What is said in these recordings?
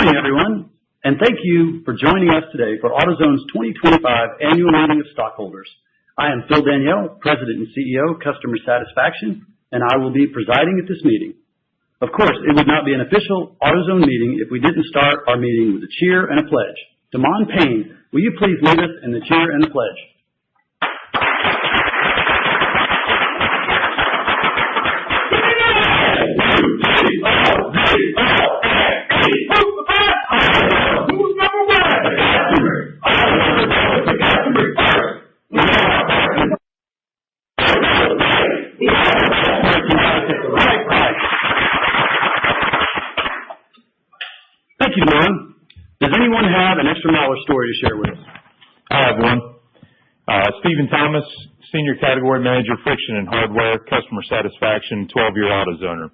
morning, everyone, and thank you for joining us today for AutoZone's 2025 Annual Meeting of Stockholders. I am Phil Danielle, President and CEO, Customer Satisfaction, and I will be presiding at this meeting. Of course, it would not be an official AutoZone meeting if we didn't start our meeting with a cheer and a pledge. Damon Payne, will you please lead us in the cheer and the pledge? Thank you, Damon. Does anyone have an extra mile or story to share with us? I have one. Stephen Thomas, Senior Category Manager, Friction and Hardware, Customer Satisfaction, 12-year AutoZoner.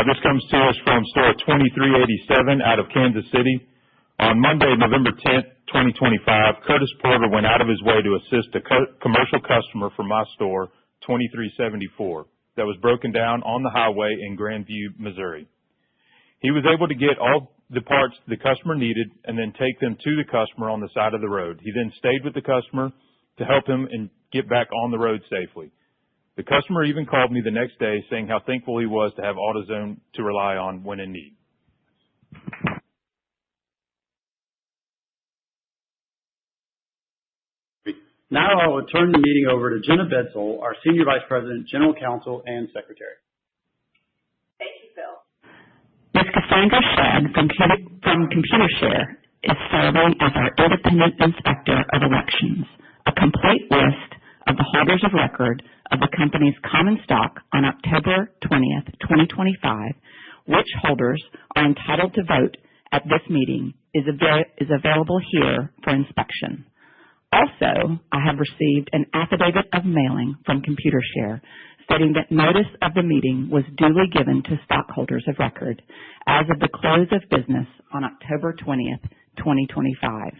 This comes to us from store 2387 out of Kansas City. On Monday, November 10th, 2025, Curtis Porter went out of his way to assist a commercial customer from my store, 2374, that was broken down on the highway in Grandview, Missouri. He was able to get all the parts the customer needed and then take them to the customer on the side of the road. He then stayed with the customer to help him and get back on the road safely. The customer even called me the next day saying how thankful he was to have AutoZone to rely on when in need. Now I will turn the meeting over to Jenna Bedsole, our Senior Vice President, General Counsel, and Secretary. Thank you, Phil. Ms. Cassandra Shedd from Computershare is serving as our Independent Inspector of Elections. A complete list of the holders of record of the company's common stock on October 20th, 2025, which holders are entitled to vote at this meeting, is available here for inspection. Also, I have received an affidavit of mailing from Computershare stating that notice of the meeting was duly given to stockholders of record as of the close of business on October 20th, 2025.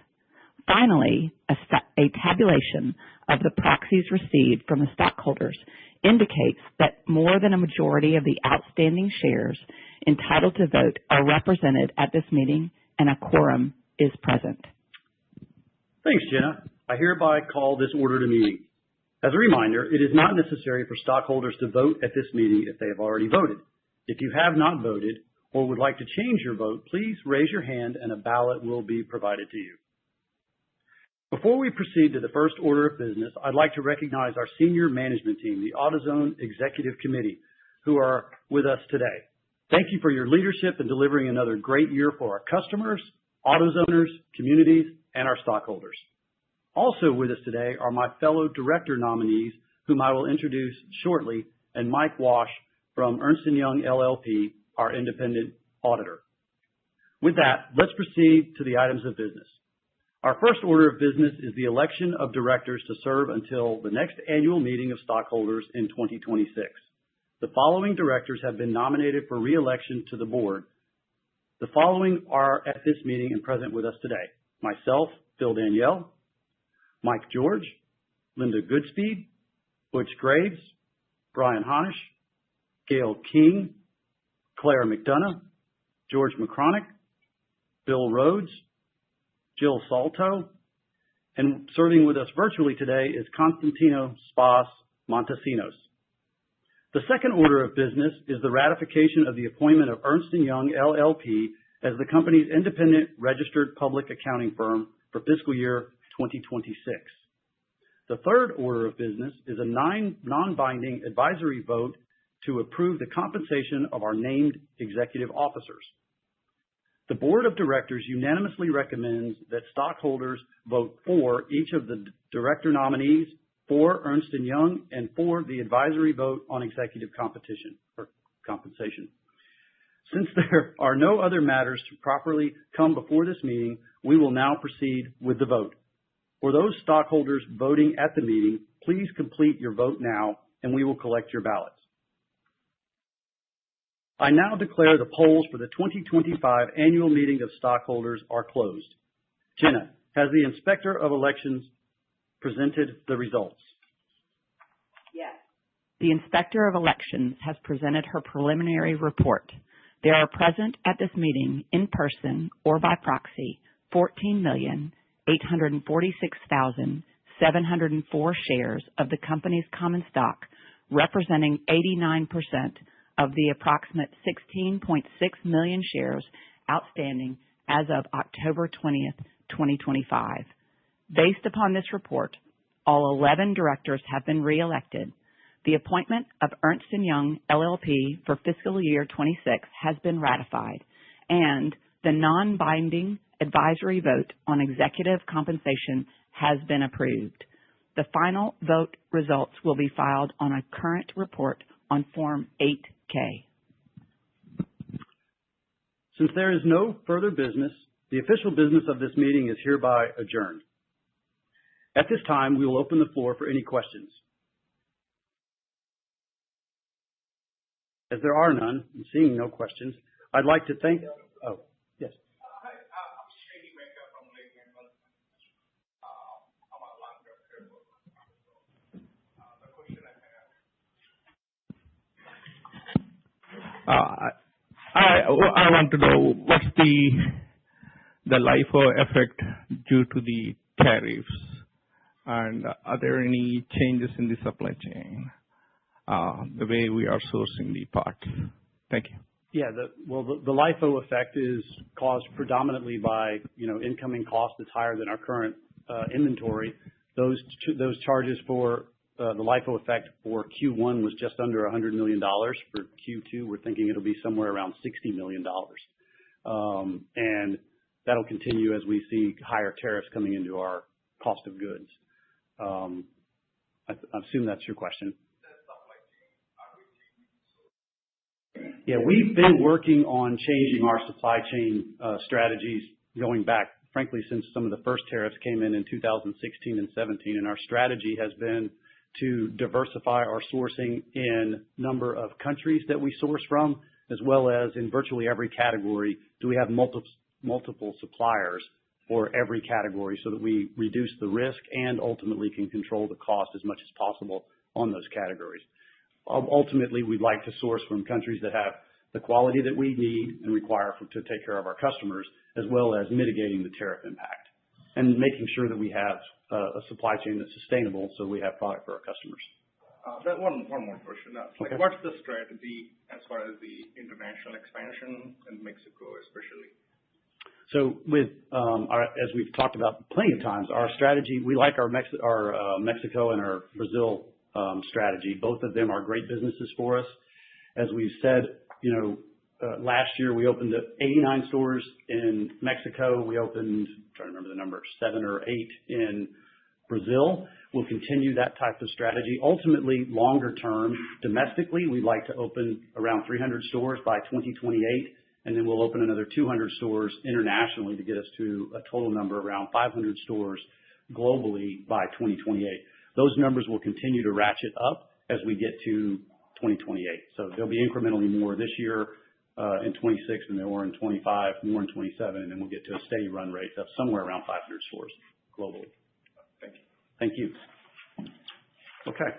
Finally, a tabulation of the proxies received from the stockholders indicates that more than a majority of the outstanding shares entitled to vote are represented at this meeting and a quorum is present. Thanks, Jenna. I hereby call this order to meeting. As a reminder, it is not necessary for stockholders to vote at this meeting if they have already voted. If you have not voted or would like to change your vote, please raise your hand and a ballot will be provided to you. Before we proceed to the first order of business, I'd like to recognize our senior management team, the AutoZone Executive Committee, who are with us today. Thank you for your leadership in delivering another great year for our customers, AutoZoners, communities, and our stockholders. Also with us today are my fellow director nominees, whom I will introduce shortly, and Mike Wash from Ernst & Young LLP, our independent auditor. With that, let's proceed to the items of business. Our first order of business is the election of directors to serve until the next annual meeting of stockholders in 2026. The following directors have been nominated for re-election to the board. The following are at this meeting and present with us today: myself, Phil Danielle, Mike George, Linda Goodspeed, Butch Graves, Brian Honish, Gail King, Claire McDonough, George McCronick, Bill Rhodes, Jill Salto, and serving with us virtually today is Constantino Spas Montesinos. The second order of business is the ratification of the appointment of Ernst & Young LLP as the company's independent registered public accounting firm for fiscal year 2026. The third order of business is a non-binding advisory vote to approve the compensation of our named executive officers. The board of directors unanimously recommends that stockholders vote for each of the director nominees, for Ernst & Young, and for the advisory vote on executive compensation. Since there are no other matters to properly come before this meeting, we will now proceed with the vote. For those stockholders voting at the meeting, please complete your vote now, and we will collect your ballots. I now declare the polls for the 2025 Annual Meeting of Stockholders are closed. Jenna, has the Inspector of Elections presented the results? Yes. The Inspector of Elections has presented her preliminary report. There are present at this meeting in person or by proxy 14,846,704 shares of the company's common stock, representing 89% of the approximate 16.6 million shares outstanding as of October 20th, 2025. Based upon this report, all 11 directors have been reelected. The appointment of Ernst & Young LLP for fiscal year 26 has been ratified, and the non-binding advisory vote on executive compensation has been approved. The final vote results will be filed on a current report on Form 8-K. Since there is no further business, the official business of this meeting is hereby adjourned. At this time, we will open the floor for any questions. As there are none, and seeing no questions, I'd like to thank, oh, yes. Hi, I'm Shady Baker from Lake Angeles. I'm a land director. The question I want to know what's the LIFO effect due to the tariffs, and are there any changes in the supply chain? The way we are sourcing the parts. Thank you. Yeah, the LIFO effect is caused predominantly by, incoming cost that's higher than our current inventory. Those charges for the LIFO effect for Q1 was just under $100 million. For Q2, we're thinking it'll be somewhere around $60 million. And that'll continue as we see higher tariffs coming into our cost of goods. I assume that's your question. Yeah, we've been working on changing our supply chain strategies going back, frankly, since some of the first tariffs came in 2016 and 17. And our strategy has been to diversify our sourcing in number of countries that we source from, as well as in virtually every category. Do we have multiple suppliers for every category so that we reduce the risk and ultimately can control the cost as much as possible on those categories. Ultimately, we'd like to source from countries that have the quality that we need and require to take care of our customers, as well as mitigating the tariff impact and making sure that we have a supply chain that's sustainable so we have product for our customers. One more question. Okay. What's the strategy as far as the international expansion in Mexico especially? So with as we've talked about plenty of times, our strategy, we like our Mexico and our Brazil strategy. Both of them are great businesses for us. As we've said, last year we opened 89 stores in Mexico. We opened, I'm trying to remember the number, 7 or 8 in Brazil. We'll continue that type of strategy. Ultimately, longer term, domestically, we'd like to open around 300 stores by 2028, and then we'll open another 200 stores internationally to get us to a total number around 500 stores globally by 2028. Those numbers will continue to ratchet up as we get to 2028. So there'll be incrementally more this year in 26 and more in 25, more in 27, and then we'll get to a steady run rate of somewhere around 500 stores globally. Thank you. Thank you. Okay.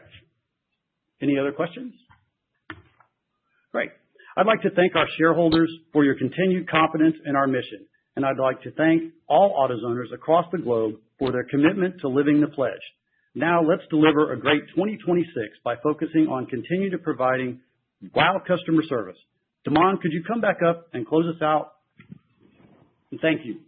Any other questions? Great. I'd like to thank our shareholders for your continued confidence in our mission, and I'd like to thank all AutoZoners across the globe for their commitment to living the pledge. Now let's deliver a great 2026 by focusing on continuing to providing wow customer service. Damon, could you come back up and close us out? And thank you.